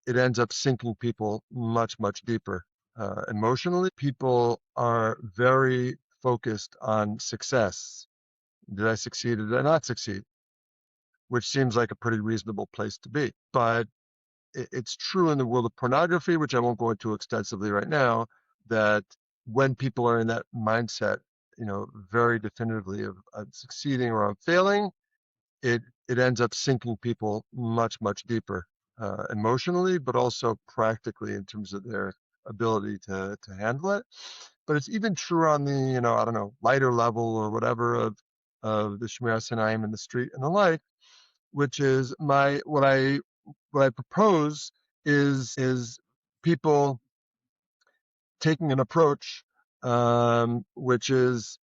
it ends up sinking people much, much deeper. Emotionally, people are very focused on success. Did I succeed or did I not succeed? Which seems like a pretty reasonable place to be. But it's true in the world of pornography, which I won't go into extensively right now, that when people are in that mindset, very definitively of succeeding or of failing, it ends up sinking people much, much deeper, emotionally, but also practically in terms of their ability to handle it. But it's even true on the, I don't know, lighter level or whatever of the Shmiras Sinayim in the street and the like, which is what I propose is people taking an approach, which is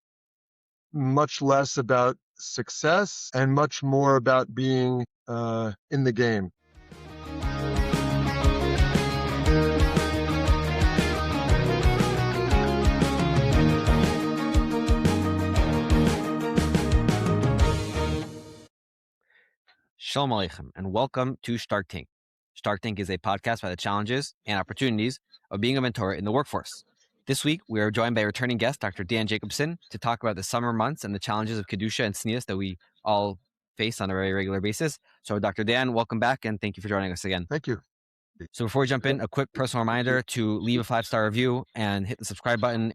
much less about success and much more about being in the game. Shalom Aleichem, and welcome to Stark Tank. Stark Tank is a podcast about the challenges and opportunities of being a mentor in the workforce. This week, we are joined by returning guest, Dr. Dan Jacobson, to talk about the summer months and the challenges of Kedusha and tznius that we all face on a very regular basis. So, Dr. Dan, welcome back, and thank you for joining us again. Thank you. So before we jump in, a quick personal reminder to leave a 5-star review and hit the subscribe button.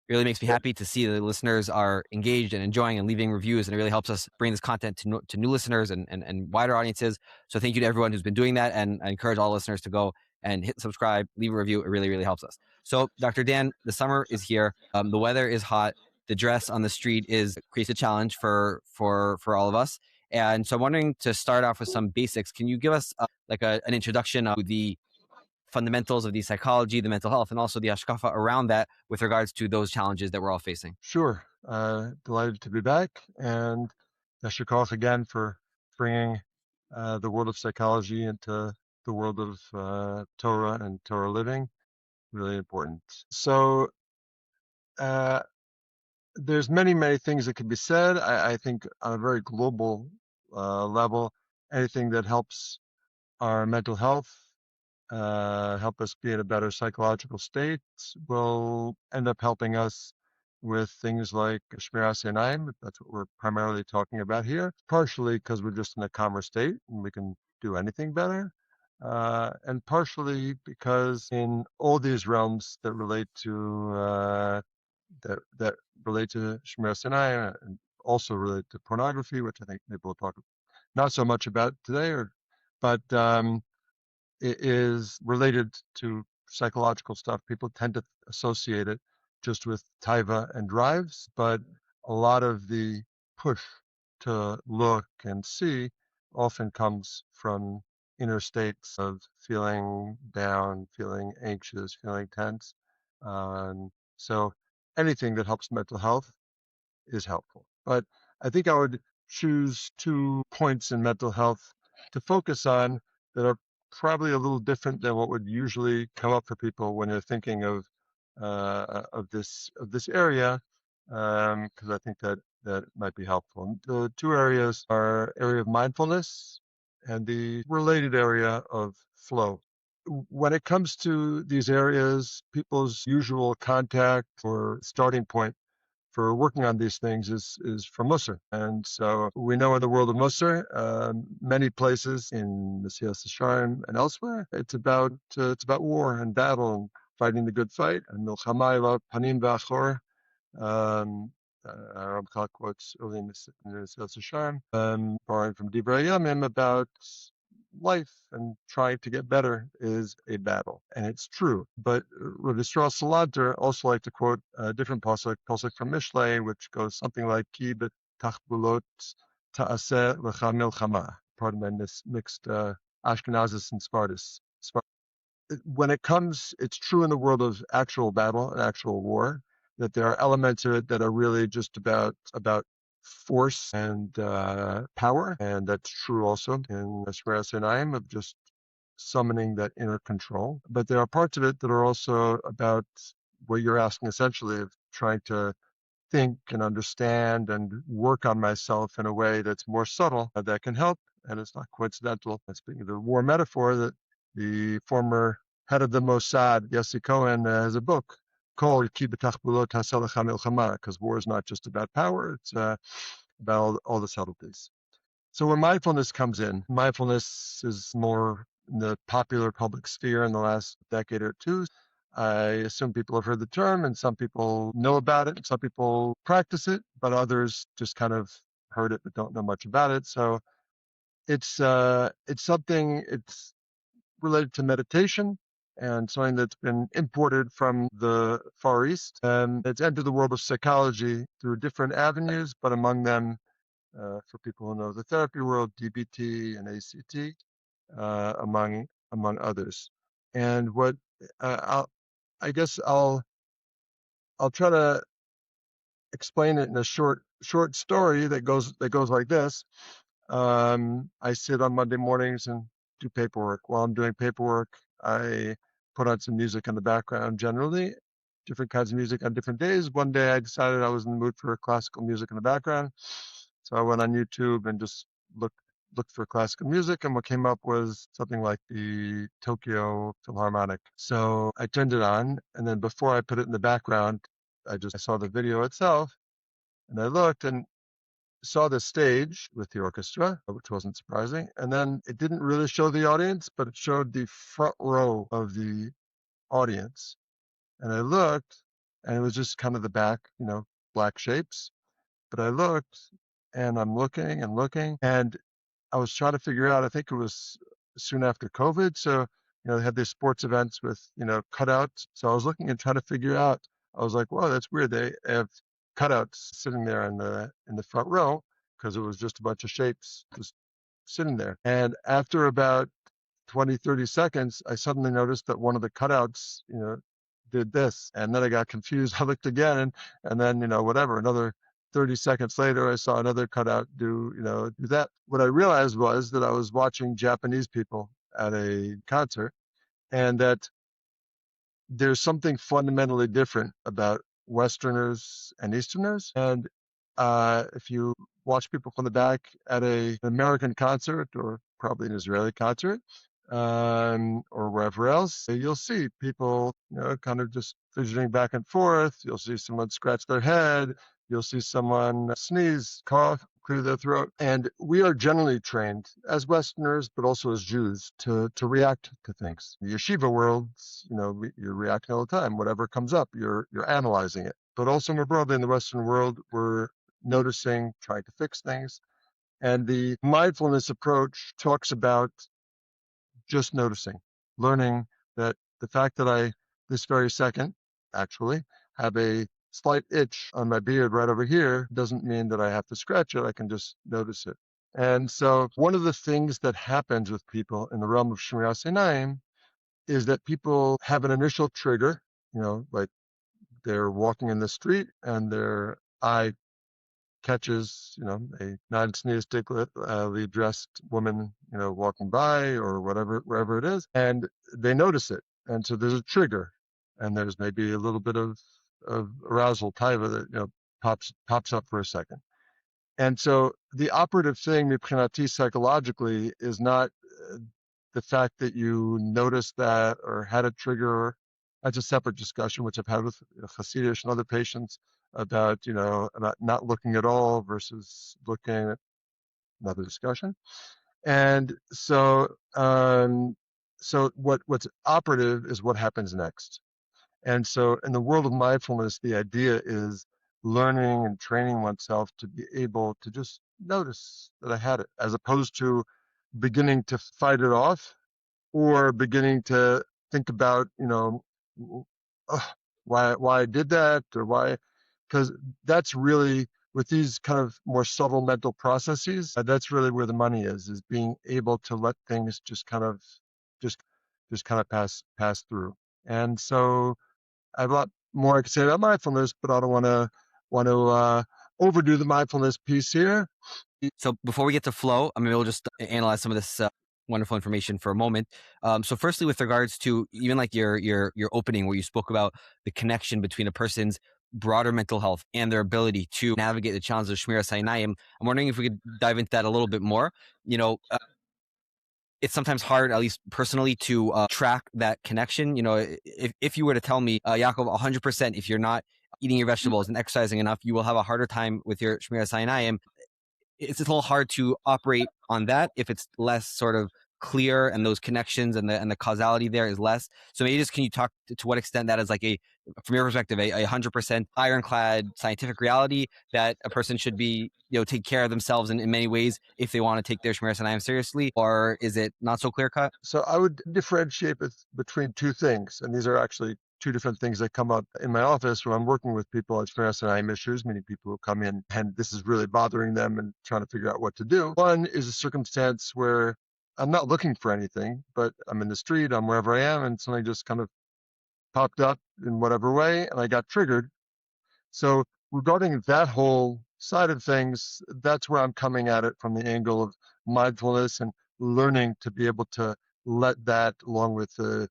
It really makes me happy to see that the listeners are engaged and enjoying and leaving reviews, and it really helps us bring this content to new listeners and wider audiences. So thank you to everyone who's been doing that, and I encourage all listeners to go and hit subscribe, leave a review. It really, really helps us. So Dr. Dan, the summer is here. The weather is hot. The dress on the street creates a challenge for all of us. And so I'm wondering, to start off with some basics, can you give us an introduction of the fundamentals of the psychology, the mental health, and also the hashkafa around that with regards to those challenges that we're all facing? Sure. Delighted to be back, and yasher koach again for bringing the world of psychology into the world of Torah and Torah living. Really important. So there's many, many things that can be said. I think on a very global level, anything that helps our mental health, help us be in a better psychological state, will end up helping us with things like Shmiras Einayim. That's what we're primarily talking about here, partially because we're just in a calmer state and we can do anything better, and partially because in all these realms that relate to that relate to Shmiras Einayim and also relate to pornography, which I think maybe we'll talk not so much about today, but it is related to psychological stuff. People tend to associate it just with taiva and drives, but a lot of the push to look and see often comes from inner states of feeling down, feeling anxious, feeling tense. So anything that helps mental health is helpful. But I think I would choose 2 points in mental health to focus on that are probably a little different than what would usually come up for people when they're thinking of this area, because I think that might be helpful. And the 2 areas are area of mindfulness and the related area of flow. When it comes to these areas, people's usual contact or starting point for working on these things is from Musar. And so we know in the world of Musar, many places in the Siyas Hasharim and elsewhere, it's about war and battle and fighting the good fight. And Milchama Panim V'Achor, Ramchal quotes early in the Siyas Hasharim, borrowing from Divrei Yamim, about life and trying to get better is a battle, and it's true. But Rav Yisrael Salanter also like to quote a different pasuk from Mishlei, which goes something like "Ki b'tachbulot ta'aseh lecha milchama." Pardon my mixed Ashkenazis and Spartus. When it comes, it's true in the world of actual battle and actual war that there are elements of it that are really just about force and power, and that's true also in Shmiras Einayim of just summoning that inner control. But there are parts of it that are also about what you're asking, essentially, of trying to think and understand and work on myself in a way that's more subtle, that can help. And it's not coincidental. Speaking of the war metaphor, that The former head of the Mossad, Yossi Cohen, has a book called Ki B'tach B'lo Ta'aseh Lecha Milchama, because war is not just about power, it's about all the subtleties. So when mindfulness comes in, mindfulness is more in the popular public sphere in the last decade or two. I assume people have heard the term, and some people know about it, and some people practice it, but others just kind of heard it but don't know much about it. So it's something, it's related to meditation and something that's been imported from the Far East. And it's entered the world of psychology through different avenues, but among them, for people who know the therapy world, DBT and ACT, among others. And what I guess I'll try to explain it in a short story that goes like this. I sit on Monday mornings and do paperwork. While I'm doing paperwork, I put on some music in the background, generally different kinds of music on different days. One day I decided I was in the mood for classical music in the background. So I went on YouTube and just looked for classical music, and what came up was something like the Tokyo Philharmonic. So I turned it on, and then before I put it in the background, I saw the video itself, and I looked and saw the stage with the orchestra, which wasn't surprising. And then it didn't really show the audience, but it showed the front row of the audience. And I looked, and it was just kind of the back, black shapes. But I looked, and I'm looking and looking, and I was trying to figure out, I think it was soon after COVID. So, they had these sports events with, cutouts. So I was looking and trying to figure out, I was like, whoa, that's weird. They have cutouts sitting there in the front row, because it was just a bunch of shapes just sitting there. And after about 20, 30 seconds, I suddenly noticed that one of the cutouts, did this. And then I got confused. I looked again, and then, whatever, another 30 seconds later, I saw another cutout do that. What I realized was that I was watching Japanese people at a concert, and that there's something fundamentally different about Westerners and Easterners. And if you watch people from the back at an American concert, or probably an Israeli concert, or wherever else, you'll see people, kind of just fidgeting back and forth. You'll see someone scratch their head. You'll see someone sneeze, cough, clear their throat. And we are generally trained as Westerners, but also as Jews, to react to things. The yeshiva world, you're reacting all the time. Whatever comes up, you're analyzing it. But also more broadly in the Western world, we're noticing, trying to fix things. And the mindfulness approach talks about just noticing, learning that the fact that I, this very second, actually, have a slight itch on my beard right over here doesn't mean that I have to scratch it. I can just notice it. And so one of the things that happens with people in the realm of Shmiras Einayim is that people have an initial trigger, like they're walking in the street and their eye catches, a non-tznius dressed woman, walking by or whatever, wherever it is, and they notice it. And so there's a trigger, and there's maybe a little bit of arousal, taiva, that, pops up for a second. And so the operative thing, mibchinati, psychologically, is not the fact that you noticed that or had a trigger. That's a separate discussion, which I've had with Hasidish and other patients about, about not looking at all versus looking, another discussion. And so, what's operative is what happens next. And so in the world of mindfulness, the idea is learning and training oneself to be able to just notice that I had it, as opposed to beginning to fight it off, or beginning to think about, why I did that, or why, because that's really, with these kind of more subtle mental processes, that's really where the money is being able to let things just kind of pass through. And so I have a lot more I could say about mindfulness, but I don't want to overdo the mindfulness piece here. So before we get to flow, we'll just analyze some of this wonderful information for a moment. So firstly, with regards to even like your opening, where you spoke about the connection between a person's broader mental health and their ability to navigate the challenges of Shmiras Einayim, I'm wondering if we could dive into that a little bit more. it's sometimes hard, at least personally, to track that connection. If you were to tell me, Yaakov, 100%, if you're not eating your vegetables and exercising enough, you will have a harder time with your Shmiras Hayinayim. It's a little hard to operate on that if it's less sort of clear and those connections and the causality there is less. So maybe just can you talk to what extent that is like from your perspective, a 100% ironclad scientific reality that a person should be, take care of themselves in many ways if they want to take their Shmiras Hayinayim seriously, or is it not so clear cut? So I would differentiate between two things, and these are actually two different things that come up in my office when I'm working with people on Shmiras Hayinayim issues, meaning people who come in and this is really bothering them and trying to figure out what to do. One is a circumstance where I'm not looking for anything, but I'm in the street, I'm wherever I am, and something just kind of popped up in whatever way, and I got triggered. So regarding that whole side of things, that's where I'm coming at it from the angle of mindfulness and learning to be able to let that, along with a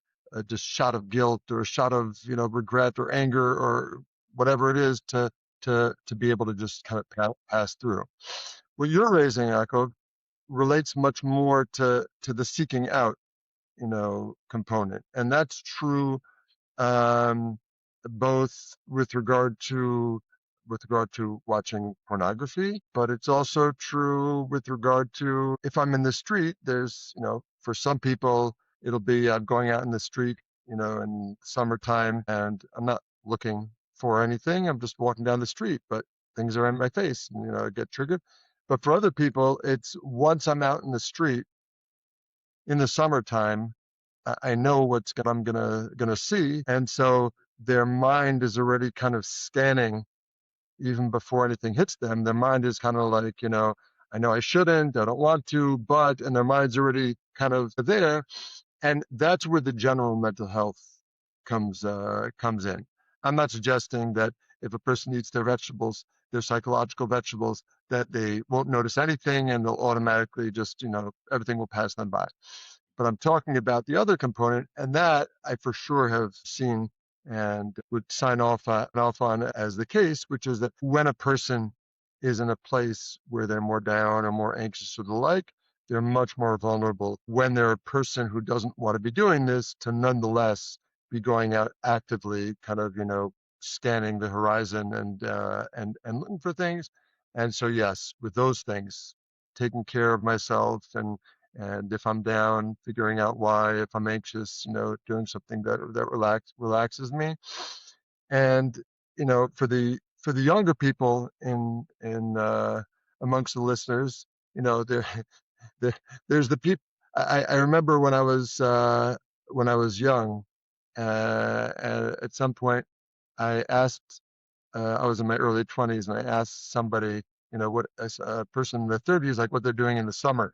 just shot of guilt or a shot of regret or anger or whatever it is, to be able to just kind of pass through. What you're raising, Yaakov, relates much more to the seeking out component, and that's true both with regard to watching pornography, but it's also true with regard to if I'm in the street. There's for some people it'll be I'm going out in the street in summertime and I'm not looking for anything, I'm just walking down the street, but things are in my face and I get triggered. But for other people, it's once I'm out in the street in the summertime, I know what I'm gonna see, and so their mind is already kind of scanning even before anything hits them. Their mind is kind of like, I know I shouldn't, I don't want to, but, and their mind's already kind of there, and that's where the general mental health comes in. I'm not suggesting that if a person eats their vegetables, their psychological vegetables, that they won't notice anything and they'll automatically just, everything will pass them by. But I'm talking about the other component, and that I for sure have seen and would sign off on as the case, which is that when a person is in a place where they're more down or more anxious or the like, they're much more vulnerable when they're a person who doesn't want to be doing this to nonetheless be going out actively, kind of, scanning the horizon and looking for things. And so, yes, with those things, taking care of myself and if I'm down, figuring out why, if I'm anxious, doing something that relaxes me. And, for the younger people in amongst the listeners, there there's the people. I remember when I was young, at some point I asked, I was in my early 20s, and I asked somebody, what a person in their 30s, like what they're doing in the summer.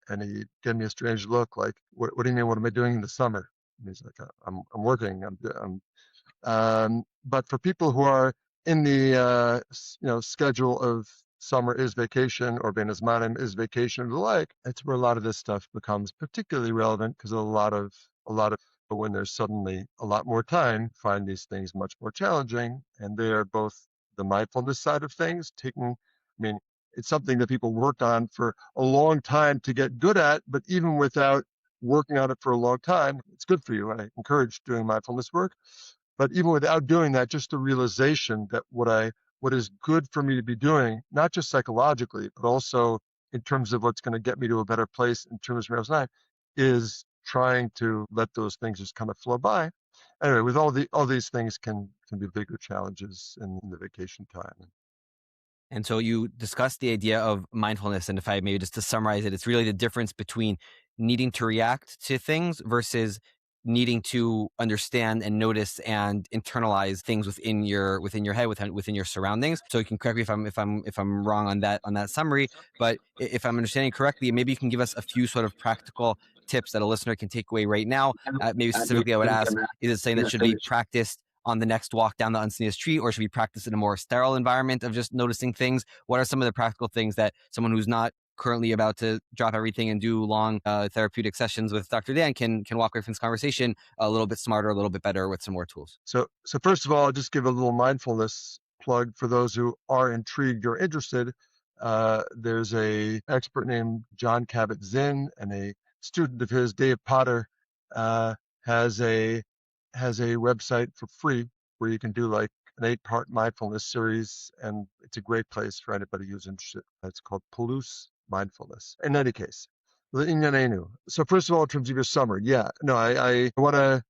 And he gave me a strange look, like, what do you mean? What am I doing in the summer? And he's like, I'm working. But for people who are in the schedule of summer is vacation or Ben Azmanim is vacation or the like, that's where a lot of this stuff becomes particularly relevant, because a lot of when there's suddenly a lot more time, find these things much more challenging. And they are both the mindfulness side of things, it's something that people work on for a long time to get good at, but even without working on it for a long time, it's good for you. And I encourage doing mindfulness work. But even without doing that, just the realization that what is good for me to be doing, not just psychologically, but also in terms of what's going to get me to a better place in terms of my life, is trying to let those things just kind of flow by. Anyway, with all these things can be bigger challenges in the vacation time. And so you discussed the idea of mindfulness, and if I maybe just to summarize it, it's really the difference between needing to react to things versus needing to understand and notice and internalize things within your head, within your surroundings. So you can correct me if I'm wrong on that summary, but if I'm understanding correctly, maybe you can give us a few sort of practical tips that a listener can take away right now. Maybe specifically, I would ask: is it something that should be practiced on the next walk down the unsneezed street, or should we practice in a more sterile environment of just noticing things? What are some of the practical things that someone who's not currently about to drop everything and do long therapeutic sessions with Dr. Dan can walk away from this conversation a little bit smarter, a little bit better with some more tools? So first of all, I'll just give a little mindfulness plug for those who are intrigued or interested. There's a expert named Jon Kabat-Zinn and a student of his, Dave Potter, has a website for free where you can do like an 8-part mindfulness series, and it's a great place for anybody who's interested. It's called Palouse Mindfulness. In any case, so first of all, in terms of your summer, I want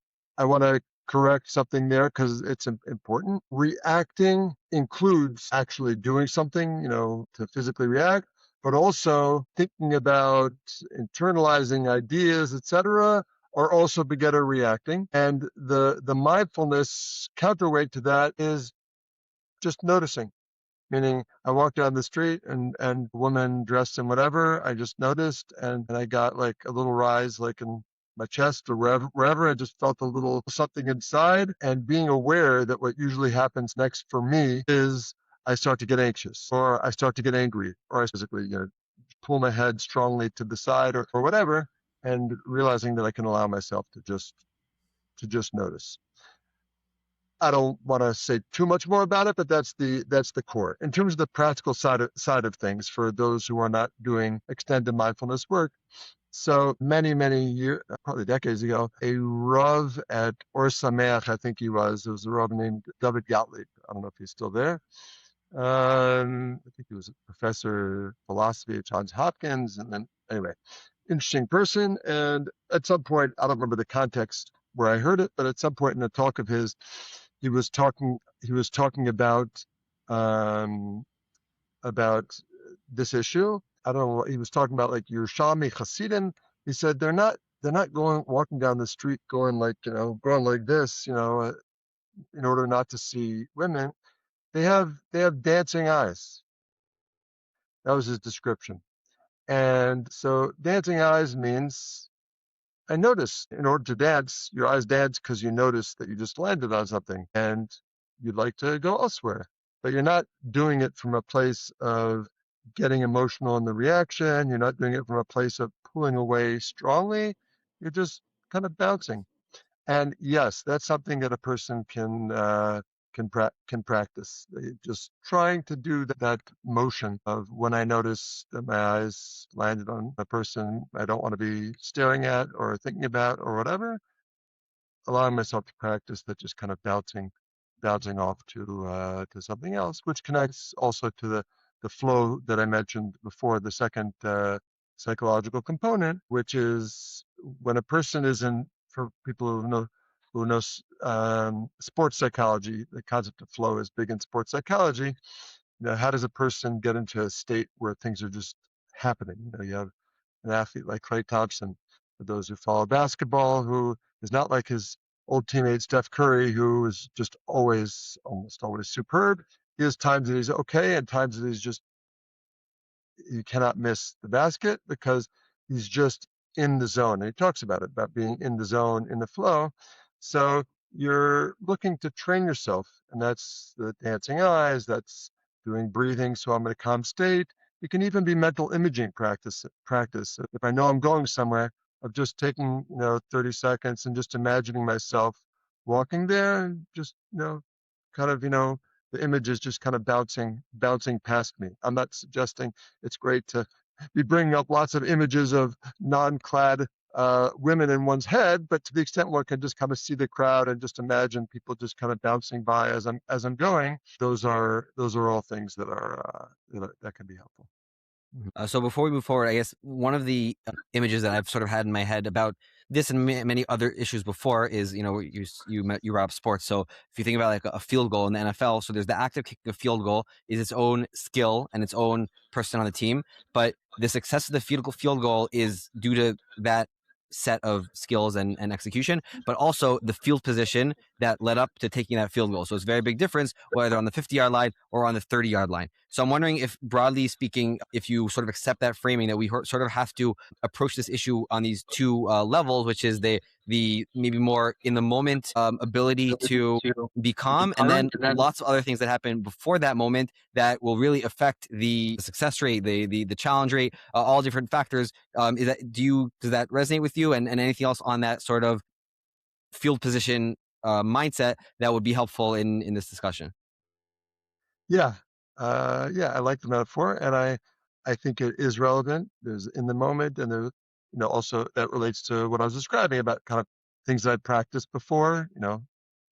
to correct something there because it's important. Reacting includes actually doing something, to physically react, but also thinking about internalizing ideas, etc., or also beginner reacting. And the mindfulness counterweight to that is just noticing. Meaning I walked down the street and a woman dressed in whatever, I just noticed, and I got like a little rise like in my chest or wherever. I just felt a little something inside, and being aware that what usually happens next for me is I start to get anxious, or I start to get angry, or I physically, pull my head strongly to the side or whatever, and realizing that I can allow myself to just notice. I don't want to say too much more about it, but that's the core. In terms of the practical side of things for those who are not doing extended mindfulness work. So many years, probably decades ago, a Rav at Or Sameach, I think it was a Rav named David Gottlieb. I don't know if he's still there. I think he was a professor of philosophy at Johns Hopkins, and then anyway, interesting person. And at some point, I don't remember the context where I heard it, but at some point in a talk of his, he was talking about this issue. I don't know. He was talking about like Yerushalmi Hasidim. He said they're not walking down the street going like this, in order not to see women. They have dancing eyes. That was his description. And so dancing eyes means I notice in order to dance, your eyes dance because you notice that you just landed on something and you'd like to go elsewhere. But you're not doing it from a place of getting emotional in the reaction. You're not doing it from a place of pulling away strongly. You're just kind of bouncing. And yes, that's something that a person can practice. Just trying to do that motion of when I notice that my eyes landed on a person I don't want to be staring at or thinking about or whatever, allowing myself to practice that, just kind of bouncing off to something else, which connects also to the flow that I mentioned before, the second psychological component, which is when a person is in, for people who know sports psychology, the concept of flow is big in sports psychology. How does a person get into a state where things are just happening? You have an athlete like Klay Thompson, for those who follow basketball, who is not like his old teammate Steph Curry, who is just almost always superb. He has times that he's okay and times that he's just, you cannot miss the basket because he's just in the zone. And he talks about being in the zone, in the flow. So you're looking to train yourself, and that's the dancing eyes, that's doing breathing, so I'm in a calm state. It can even be mental imaging practice. If I know I'm going somewhere, of just taking 30 seconds and just imagining myself walking there, and just kind of the image is just kind of bouncing past me. I'm not suggesting it's great to be bringing up lots of images of non-clad women in one's head, but to the extent one can just kind of see the crowd and just imagine people just kind of bouncing by as I'm going, those are all things that are that can be helpful. So before we move forward, I guess one of the images that I've sort of had in my head about this and many other issues before is, you brought up sports. So if you think about like a field goal in the NFL, so there's the act of kicking a field goal is its own skill and its own person on the team, but the success of the field goal is due to that set of skills and execution, but also the field position that led up to taking that field goal. So it's a very big difference whether on the 50-yard line or on the 30-yard line. So I'm wondering if, broadly speaking, if you sort of accept that framing that we sort of have to approach this issue on these two levels, which is the maybe more in the moment ability to be calm, and then lots of other things that happen before that moment that will really affect the success rate, the challenge rate, all different factors. Does that resonate with you, and anything else on that sort of field position mindset that would be helpful in this discussion? Yeah, I like the metaphor, and I think it is relevant. There's in the moment, and also that relates to what I was describing about kind of things that I'd practiced before,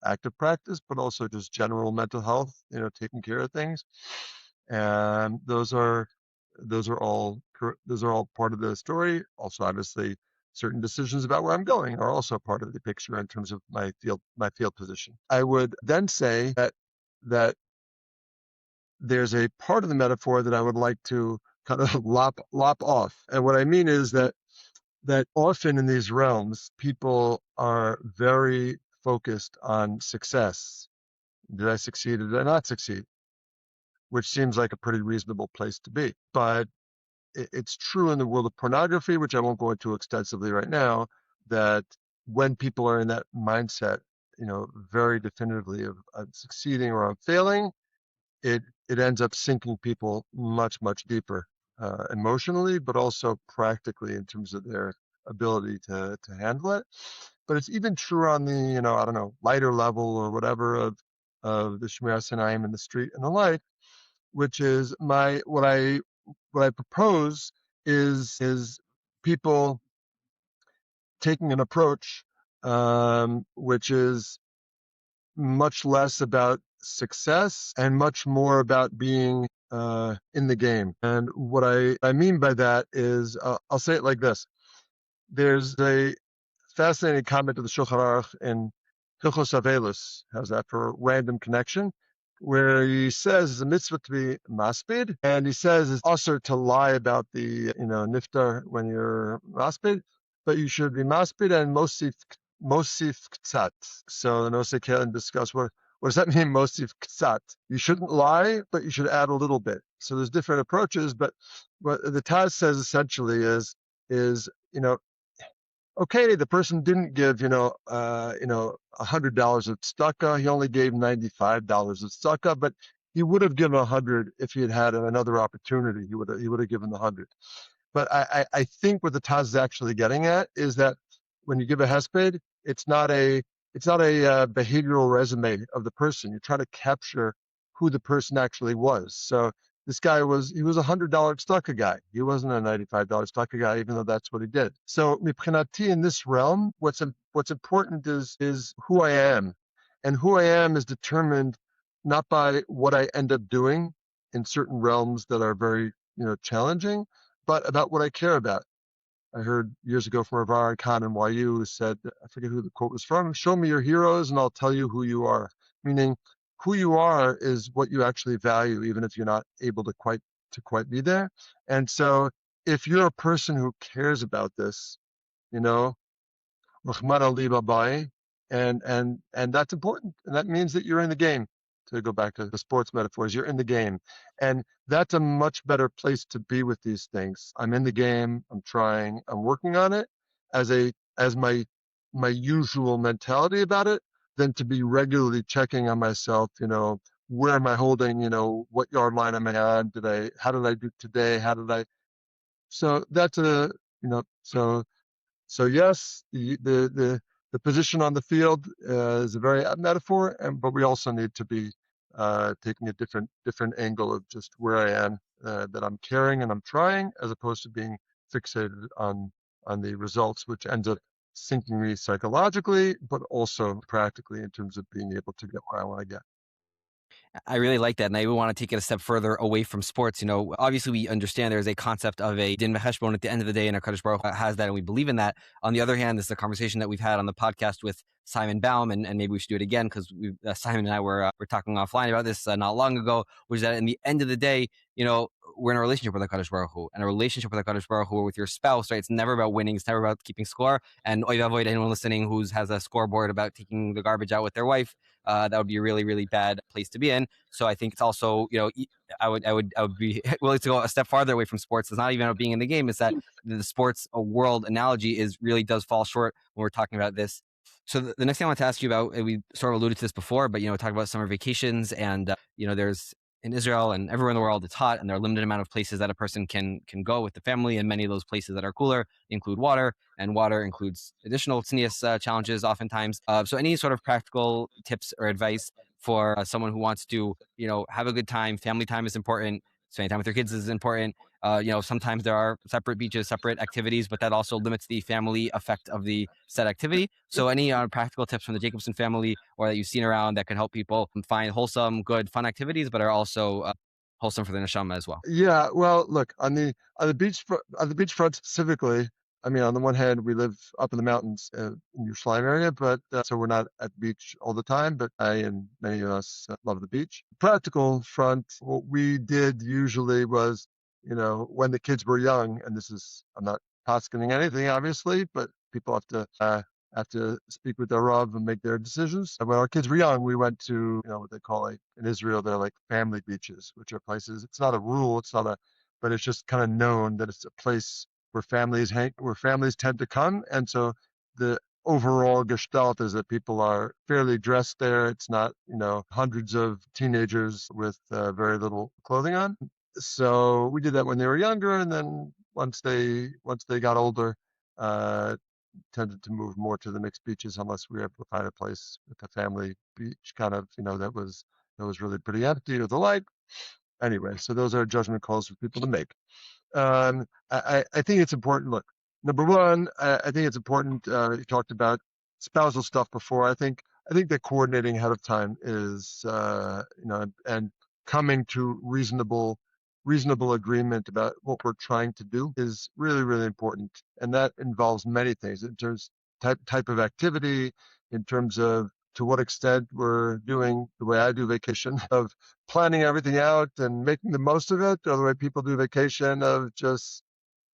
active practice, but also just general mental health, taking care of things. And those are all part of the story. Also, obviously, certain decisions about where I'm going are also part of the picture in terms of my field position. I would then say that there's a part of the metaphor that I would like to kind of lop off. And what I mean is that often in these realms, people are very focused on success. Did I succeed or did I not succeed? Which seems like a pretty reasonable place to be. But it's true in the world of pornography, which I won't go into extensively right now, that when people are in that mindset, very definitively of succeeding or of failing, it ends up sinking people much, much deeper emotionally, but also practically in terms of their ability to handle it. But it's even true on the, I don't know, lighter level or whatever of the Shmiras Sinayim in the street and the like, which is what I propose is people taking an approach which is much less about success and much more about being in the game. And what I mean by that is, I'll say it like this. There's a fascinating comment of the Shulchan Aruch in Hilchos Avelus, how's that for random connection, where he says it's a mitzvah to be maspid, and he says it's also to lie about the niftar when you're maspid, but you should be maspid and mosif ktsat. So the Nosei Kelen discuss what does that mean, mosif ktsat? You shouldn't lie, but you should add a little bit. So there's different approaches, but what the Taz says essentially is okay, the person didn't give, $100 of tzedakah. He only gave $95 of tzedakah, but he would have given 100 if he had had another opportunity. He would have given the 100. But I think what the Taz is actually getting at is that when you give a hesped, it's not a behavioral resume of the person. You're trying to capture who the person actually was. So this guy was a $100 tzedakah guy. He wasn't a $95 tzedakah guy, even though that's what he did. So mipchanati, in this realm, what's important is who I am, and who I am is determined not by what I end up doing in certain realms that are very challenging, but about what I care about. I heard years ago from Rav Khan in YU who said, I forget who the quote was from, show me your heroes and I'll tell you who you are. Meaning, who you are is what you actually value, even if you're not able to quite be there. And so if you're a person who cares about this, and that's important. And that means that you're in the game. To go back to the sports metaphors, you're in the game. And that's a much better place to be with these things. I'm in the game, I'm trying, I'm working on it as my usual mentality about it, than to be regularly checking on myself, where am I holding, what yard line am I on? How did I do today? So that's so yes, the position on the field is a very apt metaphor, but we also need to be taking a different angle of just where I am, that I'm caring and I'm trying, as opposed to being fixated on the results, which ends up sinking me psychologically, but also practically in terms of being able to get where I want to get. I really like that. And I even want to take it a step further away from sports. Obviously we understand there's a concept of a din v'heshbon at the end of the day, and HaKadosh Baruch Hu has that, and we believe in that. On the other hand, this is a conversation that we've had on the podcast with Simon Baum, and maybe we should do it again, because Simon and I were talking offline about this not long ago, which is that in the end of the day, we're in a relationship with HaKadosh Baruch Hu, and a relationship with HaKadosh Baruch Hu or with your spouse, right? It's never about winning. It's never about keeping score. And oy vavoy to anyone listening who has a scoreboard about taking the garbage out with their wife, that would be a really, really bad place to be in. So I think it's also, I would be willing to go a step farther away from sports. It's not even about being in the game. It's that the sports world analogy really does fall short when we're talking about this. So the next thing I want to ask you about, we sort of alluded to this before, but, talk about summer vacations, and, there's in Israel and everywhere in the world, it's hot, and there are a limited amount of places that a person can go with the family, and many of those places that are cooler include water, and water includes additional tznius challenges oftentimes. So any sort of practical tips or advice for someone who wants to, have a good time? Family time is important. Spending time with their kids is important. Sometimes there are separate beaches, separate activities, but that also limits the family effect of the said activity. So any practical tips from the Jacobson family or that you've seen around that can help people find wholesome, good, fun activities, but are also wholesome for the neshama as well? Yeah, well, look, on the beachfront specifically, I mean, on the one hand, we live up in the mountains in Yerushalayim area, but so we're not at the beach all the time. But I and many of us love the beach. Practical front, what we did usually was, when the kids were young, and I'm not poskening anything, obviously, but people have to speak with their Rav and make their decisions. And when our kids were young, we went to, what they call, like in Israel, they're like family beaches, which are places. It's not a rule, but it's just kind of known that it's a place where families tend to come. And so the overall gestalt is that people are fairly dressed there. It's not, hundreds of teenagers with very little clothing on. So we did that when they were younger, and then once they got older, tended to move more to the mixed beaches unless we were able to find a place with a family beach kind of, that was really pretty empty or the like. Anyway, so those are judgment calls for people to make. I think it's important. Look, number one, I think it's important. You talked about spousal stuff before. I think that coordinating ahead of time is, and coming to reasonable agreement about what we're trying to do is really, really important. And that involves many things in terms type of activity, in terms of to what extent we're doing the way I do vacation, of planning everything out and making the most of it, or the way people do vacation of just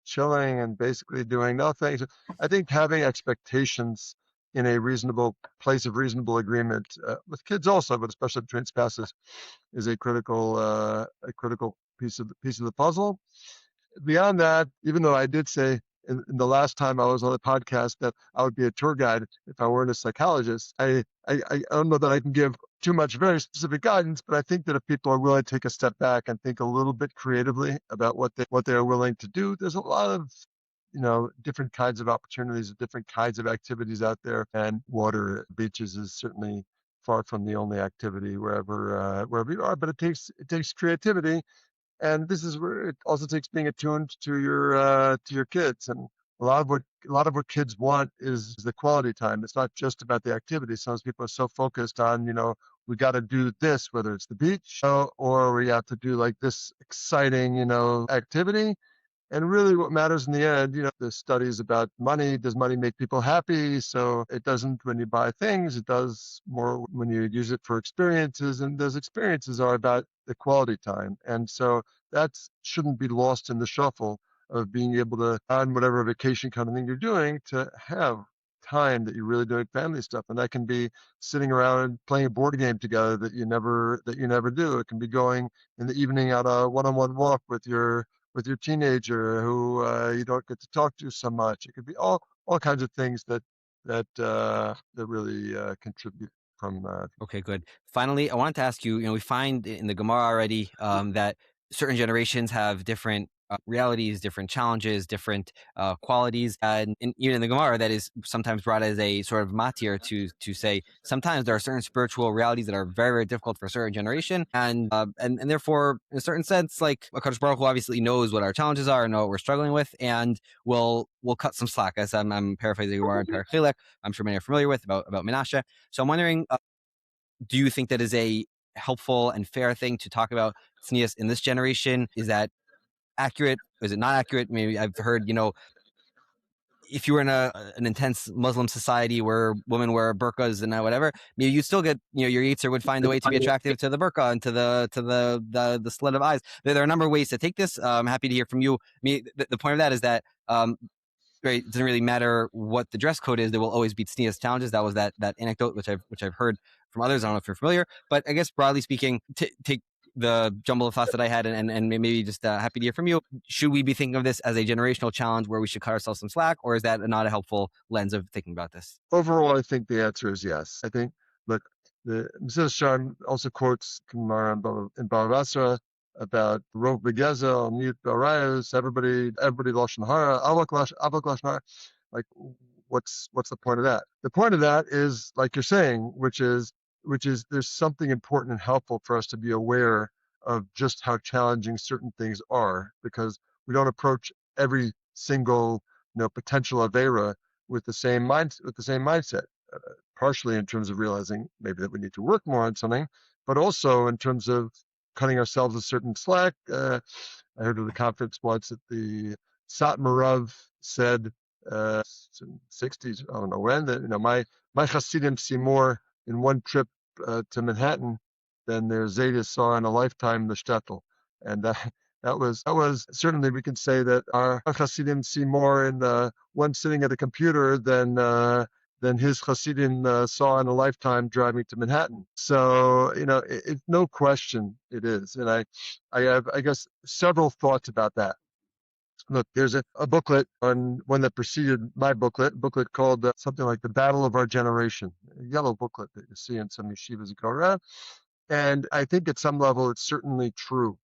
chilling and basically doing nothing. So I think having expectations in a reasonable place of reasonable agreement with kids also, but especially between spouses, is a critical piece of the puzzle. Beyond that, even though I did say in the last time I was on the podcast that I would be a tour guide if I weren't a psychologist, I don't know that I can give too much very specific guidance, but I think that if people are willing to take a step back and think a little bit creatively about what they are willing to do, there's a lot of different kinds of opportunities, different kinds of activities out there, and water, beaches is certainly far from the only activity wherever you are. But it takes creativity, and this is where it also takes being attuned to your kids. And a lot of what kids want is the quality time. It's not just about the activity. Sometimes people are so focused on, we got to do this, whether it's the beach or we have to do like this exciting, activity. And really what matters in the end, the studies about money, does money make people happy? So it doesn't when you buy things, it does more when you use it for experiences, and those experiences are about the quality time. And so that shouldn't be lost in the shuffle of being able to, on whatever vacation kind of thing you're doing, to have time that you're really doing family stuff. And that can be sitting around and playing a board game together that you never do. It can be going in the evening on a one-on-one walk with your teenager who you don't get to talk to so much. It could be all kinds of things that really contribute from. Okay, good. Finally, I wanted to ask you. We find in the Gemara already that certain generations have different realities, different challenges, different qualities, and even in the Gemara, that is sometimes brought as a sort of matir to say sometimes there are certain spiritual realities that are very, very difficult for a certain generation, and therefore, in a certain sense, like HaKadosh Baruch Hu obviously knows what our challenges are and know what we're struggling with, and will cut some slack. As I'm paraphrasing the Gemara in Perek Chilek, I'm sure many are familiar with about Menashe. So I'm wondering, do you think that is a helpful and fair thing to talk about tznius in this generation? Is that accurate? Is it not accurate? Maybe I've heard, if you were in an intense Muslim society where women wear burqas and whatever, maybe you still get, your yetzer would find a way to be attractive to the burqa and to the slit of eyes. There are a number of ways to take this. I'm happy to hear from you. I mean, the point of that is that right, it doesn't really matter what the dress code is. There will always be tznius challenges. That was that anecdote which I've heard from others. I don't know if you're familiar, but I guess broadly speaking, take the jumble of thoughts that I had and maybe just happy to hear from you. Should we be thinking of this as a generational challenge where we should cut ourselves some slack, or is that not a helpful lens of thinking about this? Overall, I think the answer is yes. I think, look, the Mrs. Sharm also quotes Gemara in Bava Basra about Rov Begezel, Mute Barayos, everybody Lashon Hara, Avak Lashon Hara. Like, what's the point of that? The point of that is, like you're saying, which is there's something important and helpful for us to be aware of just how challenging certain things are, because We don't approach every single potential avera with the same mindset. Partially in terms of realizing maybe that we need to work more on something, but also in terms of cutting ourselves a certain slack. I heard at the conference once that the Satmarav said in the 60s, I don't know when, that my Hasidim see more in one trip to Manhattan than their Zeta saw in a lifetime in the shtetl. And that was certainly, we can say that our Hasidim see more in one sitting at a computer than his Hasidim saw in a lifetime driving to Manhattan. So, it's no question it is. And I have, I guess, several thoughts about that. Look, there's a booklet on one that preceded my booklet, a booklet called something like The Battle of Our Generation, a yellow booklet that you see in some yeshivas that go around. And I think at some level, it's certainly true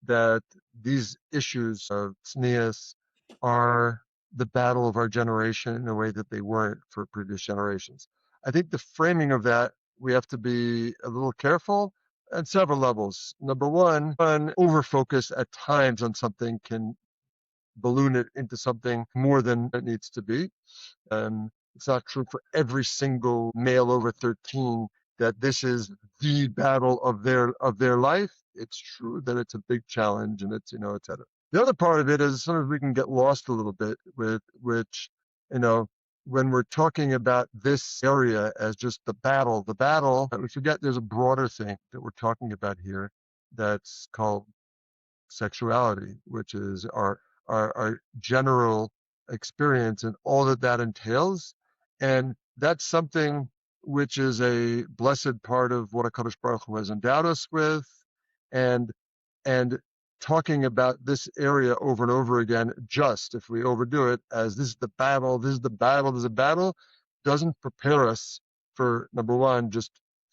that these issues of tznius are the battle of our generation in a way that they weren't for previous generations. I think the framing of that, we have to be a little careful at several levels. Number one, over-focus at times on something can balloon it into something more than it needs to be. It's not true for every single male over 13 that this is the battle of their life. It's true that it's a big challenge and it's, et cetera. The other part of it is sometimes we can get lost a little bit with which, when we're talking about this area as just the battle, we forget there's a broader thing that we're talking about here that's called sexuality, which is our general experience and all that entails. And that's something which is a blessed part of what HaKadosh Baruch Hu has endowed us with. And talking about this area over and over again, just if we overdo it as this is the battle, doesn't prepare us for, number one, just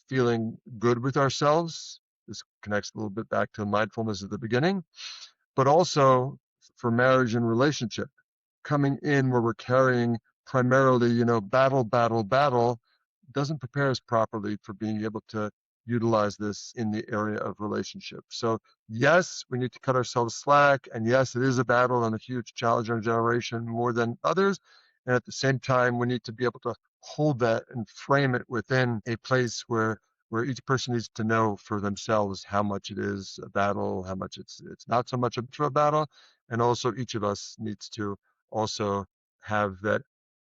feeling good with ourselves. This connects a little bit back to mindfulness at the beginning, but also for marriage and relationship. Coming in where we're carrying primarily, battle, doesn't prepare us properly for being able to utilize this in the area of relationship. So yes, we need to cut ourselves slack, and yes, it is a battle and a huge challenge in our generation more than others. And at the same time, we need to be able to hold that and frame it within a place where each person needs to know for themselves how much it is a battle, how much it's not so much of a battle, and also each of us needs to also have that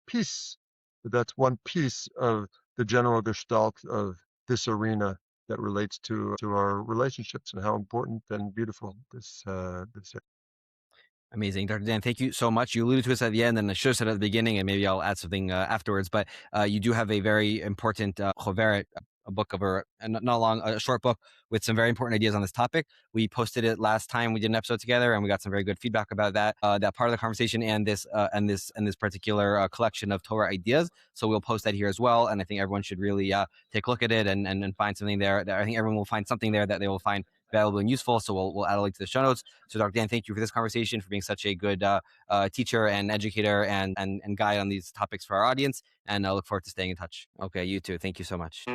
piece. That's one piece of the general gestalt of this arena that relates to our relationships and how important and beautiful this is. Amazing. Dr. Dan, thank you so much. You alluded to this at the end, and I should have said at the beginning, and maybe I'll add something afterwards, but you do have a very important choveret, a book of a short book with some very important ideas on this topic. We posted it last time we did an episode together, and we got some very good feedback about that part of the conversation and this particular collection of Torah ideas. So we'll post that here as well, and I think everyone should really take a look at it and find something there. I think everyone will find something there that they will find valuable and useful. So we'll add a link to the show notes. So Dr. Dan, thank you for this conversation, for being such a good teacher and educator and guide on these topics for our audience. And I look forward to staying in touch. Okay, you too. Thank you so much.